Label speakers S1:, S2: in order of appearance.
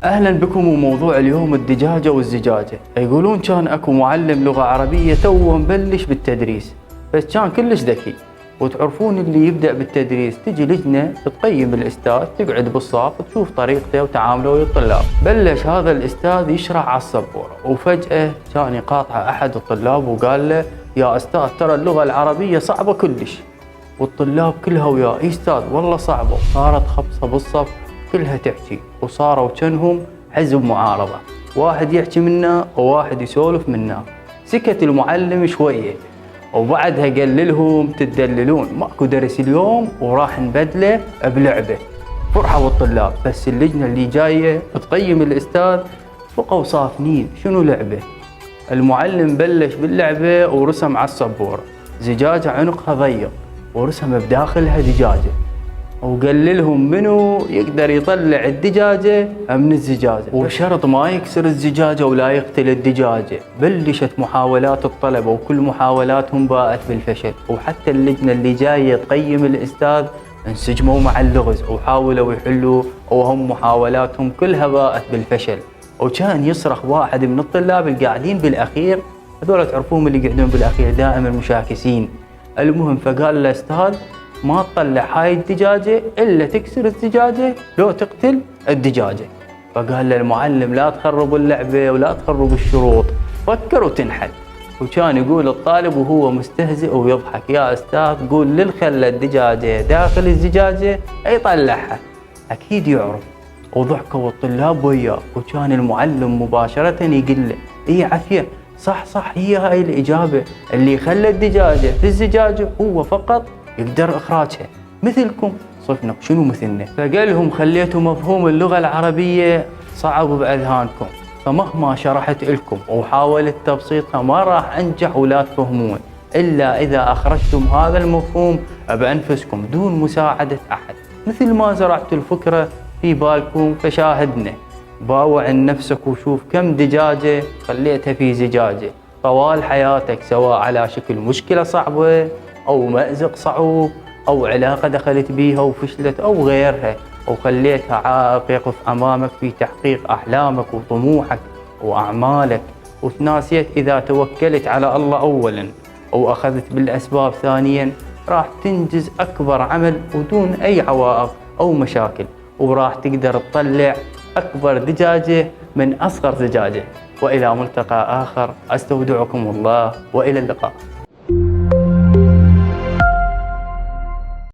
S1: أهلا بكم. وموضوع اليوم الدجاجة والزجاجة. يقولون كان أكو معلم لغة عربية توه مبلش بالتدريس، بس كان كلش ذكي. وتعرفون اللي يبدأ بالتدريس تجي لجنة تقيم الأستاذ، تقعد بالصف تشوف طريقته وتعامله ويا الطلاب. بلش هذا الأستاذ يشرح على السبورة، وفجأة كان يقاطع أحد الطلاب وقال له: يا أستاذ ترى اللغة العربية صعبة كلش. والطلاب كلها وياه: إي أستاذ والله صعبة. صارت خبصة بالصف كلها تحكي، وصاروا كأنهم حزب معارضة، واحد يحكي منا وواحد يسولف منا. سكت المعلم شوية وبعدها قال لهم: تدللون ماكو درس اليوم وراح نبدله بلعبة. فرحوا الطلاب، بس اللجنة اللي جاية تقيم الأستاذ بقوا صافنين شنو لعبة. المعلم بلش باللعبة ورسم على السبورة زجاجة عنقها ضيق ورسم بداخلها دجاجة، وقال لهم منو يقدر يطلع الدجاجة من الزجاجة، وبشرط ما يكسر الزجاجة ولا يقتل الدجاجة. بلشت محاولات الطلبة وكل محاولاتهم باءت بالفشل، وحتى اللجنة اللي جاية تقيم الأستاذ انسجموا مع اللغز وحاولوا يحلوا، وهم محاولاتهم كلها باءت بالفشل. وكان يصرخ واحد من الطلاب القاعدين بالأخير، هذول تعرفوهم اللي يقعدون بالأخير دائما المشاكسين. المهم فقال الأستاذ: ما تطلع هاي الدجاجة إلا تكسر الزجاجة لو تقتل الدجاجة. فقال للمعلم: لا تخربوا اللعبة ولا تخربوا الشروط، فكر وتنحل. وكان يقول الطالب وهو مستهزئ ويضحك: يا أستاذ قول للخلة الدجاجة داخل الزجاجة يطلعها، أكيد يعرف. وضحكوا الطلاب وياه، وكان المعلم مباشرة يقول له: إيه عفية، صح هي هاي الإجابة، اللي خلى الدجاجة في الزجاجة هو فقط يقدر إخراجها، مثلكم صفنا شنو مثلنا. فقال لهم: خليتوا مفهوم اللغة العربية صعب بأذهانكم، فمهما شرحت لكم وحاولت تبسيطها ما راح أنجح ولا تفهمون إلا إذا أخرجتم هذا المفهوم بأنفسكم دون مساعدة أحد. مثل ما زرعت الفكرة في بالكم فشاهدنا. باوع عن نفسك وشوف كم دجاجة خليتها في زجاجة طوال حياتك، سواء على شكل مشكلة صعبة أو مأزق صعوب أو علاقة دخلت بيها وفشلت أو غيرها، أو خليتها عائق يقف أمامك في تحقيق أحلامك وطموحك وأعمالك، وتناسيت إذا توكلت على الله أولا أو أخذت بالأسباب ثانيا راح تنجز أكبر عمل ودون أي عوائق أو مشاكل، وراح تقدر تطلع أكبر دجاجة من أصغر زجاجة. وإلى ملتقى آخر، أستودعكم الله وإلى اللقاء.